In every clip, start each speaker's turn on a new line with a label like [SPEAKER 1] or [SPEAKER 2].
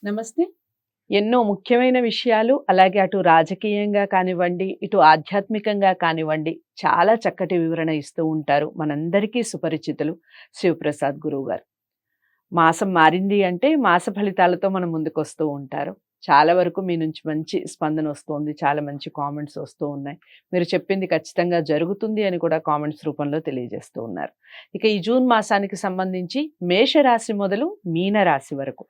[SPEAKER 1] నమస్తే. ఎన్నో ముఖ్యమైన విషయాలు అలాగే అటు రాజకీయంగా కానివ్వండి, ఇటు ఆధ్యాత్మికంగా కానివ్వండి, చాలా చక్కటి వివరణ ఇస్తూ ఉంటారు. మనందరికీ సుపరిచితులు శివప్రసాద్ గురువుగారు. మాసం మారింది అంటే మాస ఫలితాలతో మన ముందుకొస్తూ ఉంటారు. చాలా వరకు మీ నుంచి మంచి స్పందన వస్తోంది. చాలా మంచి కామెంట్స్ వస్తూ ఉన్నాయి. మీరు చెప్పింది ఖచ్చితంగా జరుగుతుంది అని కూడా కామెంట్స్ రూపంలో తెలియజేస్తూ ఉన్నారు. ఇక ఈ జూన్ మాసానికి సంబంధించి మేషరాశి మొదలు మీనరాశి వరకు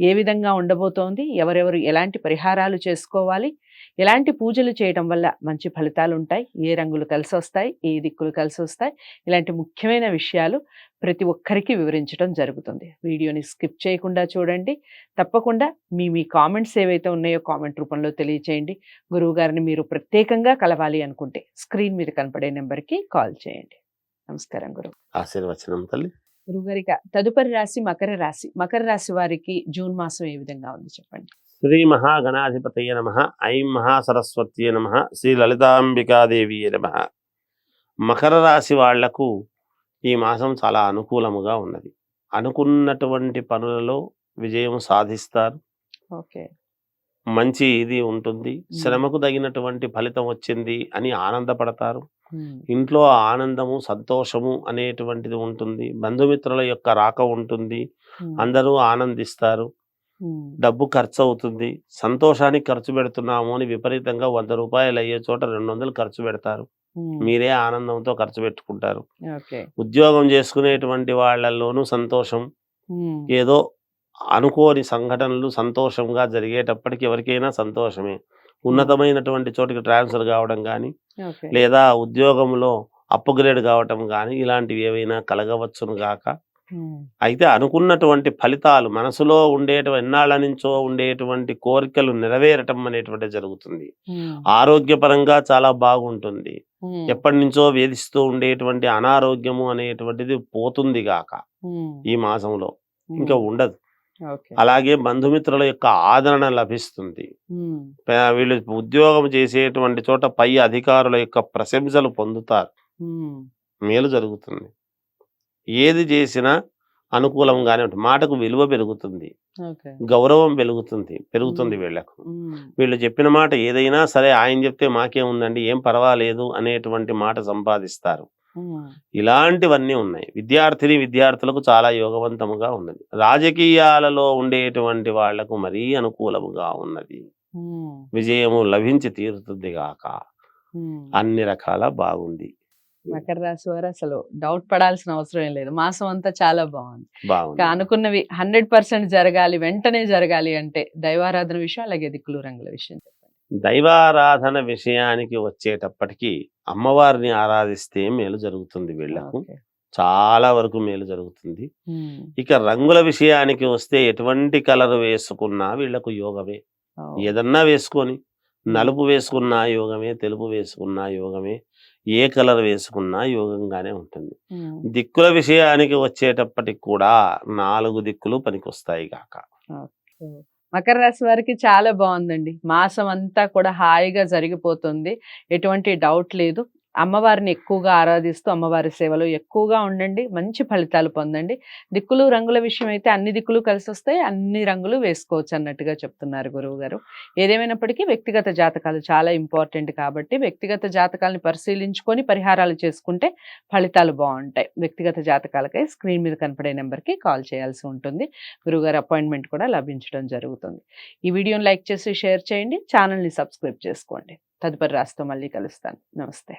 [SPEAKER 1] ఏ విధంగా ఉండబోతోంది? ఎవరెవరు ఎలాంటి పరిహారాలు చేసుకోవాలి? ఎలాంటి పూజలు చేయడం వల్ల మంచి ఫలితాలుంటాయి? ఏ రంగులు కలిసొస్తాయి? ఏ దిక్కులు కలిసొస్తాయి? ఇలాంటి ముఖ్యమైన విషయాలు ప్రతి ఒక్కరికి వివరించడం జరుగుతుంది. వీడియోని స్కిప్ చేయకుండా చూడండి. తప్పకుండా మీ కామెంట్స్ ఏవైతే ఉన్నాయో కామెంట్ రూపంలో తెలియచేయండి. గురువుగారిని మీరు ప్రత్యేకంగా కలవాలి అనుకుంటే స్క్రీన్ మీద కనపడే నెంబర్‌కి కాల్ చేయండి. నమస్కారం గురువు.
[SPEAKER 2] ఆశీర్వచనం తల్లి.
[SPEAKER 1] గురువుగారిక తదుపరి రాశి మకర రాశి. మకర రాశి వారికి జూన్ మాసం ఏ విధంగా ఉంది చెప్పండి?
[SPEAKER 2] శ్రీ మహాగణాధిపతయ నమః. ఐం మహాసరస్వత్యే నమః. శ్రీ లలితాంబికాదేవియే నమః. మకర రాశి వాళ్లకు ఈ మాసం చాలా అనుకూలముగా ఉన్నది. అనుకున్నటువంటి పనులలో విజయం సాధిస్తారు.
[SPEAKER 1] ఓకే.
[SPEAKER 2] మంచి ఇది ఉంటుంది. శ్రమకు తగినటువంటి ఫలితం వచ్చింది అని ఆనందపడతారు. ఇంట్లో ఆనందము, సంతోషము అనేటువంటిది ఉంటుంది. బంధుమిత్రుల యొక్క రాక ఉంటుంది. అందరూ ఆనందిస్తారు. డబ్బు ఖర్చు అవుతుంది. సంతోషానికి ఖర్చు పెడుతున్నాము అని విపరీతంగా 100 రూపాయలు అయ్యే చోట 200 ఖర్చు పెడతారు. మీరే ఆనందంతో ఖర్చు పెట్టుకుంటారు. ఉద్యోగం చేసుకునేటువంటి వాళ్ళల్లోనూ సంతోషం. ఏదో అనుకోని సంఘటనలు సంతోషంగా జరిగేటప్పటికి ఎవరికైనా సంతోషమే. ఉన్నతమైనటువంటి చోటికి ట్రాన్స్ఫర్ కావడం కానీ, లేదా ఉద్యోగంలో అప్గ్రేడ్ కావటం కానీ, ఇలాంటివి ఏవైనా కలగవచ్చును గాక. అయితే అనుకున్నటువంటి ఫలితాలు మనసులో ఎన్నాళ్ళ నుంచో ఉండేటువంటి కోరికలు నెరవేరటం అనేటువంటిది జరుగుతుంది. ఆరోగ్యపరంగా చాలా బాగుంటుంది. ఎప్పటి నుంచో వేధిస్తూ ఉండేటువంటి అనారోగ్యము అనేటువంటిది పోతుంది గాక ఈ మాసంలో, ఇంకా ఉండదు. అలాగే బంధుమిత్రుల యొక్క ఆదరణ లభిస్తుంది. వీళ్ళు ఉద్యోగం చేసేటువంటి చోట పై అధికారుల యొక్క ప్రశంసలు పొందుతారు. మేలు జరుగుతుంది. ఏది చేసినా అనుకూలంగానే ఉంటుంది. మాటకు విలువ పెరుగుతుంది, గౌరవం పెరుగుతుంది వీళ్లకు. వీళ్ళు చెప్పిన మాట ఏదైనా సరే ఆయన చెప్తే మాకేముందండి, ఏం పర్వాలేదు అనేటువంటి మాట సంపాదిస్తారు. ఇలాంటివన్నీ ఉన్నాయి. విద్యార్థులకు చాలా యోగవంతముగా ఉన్నది. రాజకీయాలలో ఉండేటువంటి వాళ్లకు మరీ అనుకూలముగా ఉన్నది. విజయము లభించి తీరుతుంది గాక. అన్ని రకాల బాగుంది.
[SPEAKER 1] మకర రాశి వారు అసలు డౌట్ పడాల్సిన అవసరం ఏం లేదు. మాసం అంతా చాలా బాగుంది. అనుకున్నవి 100% జరగాలి, వెంటనే జరగాలి అంటే దైవారాధన విషయం, అలాగే దిక్కులు రంగుల విషయం చెప్పండి.
[SPEAKER 2] దైవారాధన విషయానికి వచ్చేటప్పటికి అమ్మవారిని ఆరాధిస్తే మేలు జరుగుతుంది. వీళ్లకు చాలా వరకు మేలు జరుగుతుంది. ఇక రంగుల విషయానికి వస్తే ఎటువంటి కలర్ వేసుకున్నా వీళ్లకు యోగమే. ఏదన్నా వేసుకొని, నలుపు వేసుకున్నా యోగమే, తెలుపు వేసుకున్నా యోగమే, ఏ కలర్ వేసుకున్నా యోగంగానే ఉంటుంది. దిక్కుల విషయానికి వచ్చేటప్పటికి కూడా 4 దిక్కులు పనికొస్తాయి గాక.
[SPEAKER 1] మకర రాశి వారికి చాలా బాగుందండి. మాసం అంతా కూడా హాయిగా జరిగిపోతుంది. ఎటువంటి డౌట్ లేదు. అమ్మవారిని ఎక్కువగా ఆరాధిస్తూ అమ్మవారి సేవలో ఎక్కువగా ఉండండి. మంచి ఫలితాలు పొందండి. దిక్కులు రంగుల విషయం అయితే అన్ని దిక్కులు కలిసి వస్తాయి, అన్ని రంగులు వేసుకోవచ్చు అన్నట్టుగా చెప్తున్నారు గురువు గారు. ఏదేమైనప్పటికీ వ్యక్తిగత జాతకాలు చాలా ఇంపార్టెంట్ కాబట్టి వ్యక్తిగత జాతకాలను పరిశీలించుకొని పరిహారాలు చేసుకుంటే ఫలితాలు బాగుంటాయి. వ్యక్తిగత జాతకాలకై స్క్రీన్ మీద కనపడే నెంబర్కి కాల్ చేయాల్సి ఉంటుంది. గురువుగారు అపాయింట్మెంట్ కూడా లభించడం జరుగుతుంది. ఈ వీడియోని లైక్ చేసి షేర్ చేయండి. ఛానల్ని సబ్స్క్రైబ్ చేసుకోండి. తదుపరి రాశితో మళ్ళీ కలుస్తాను. నమస్తే.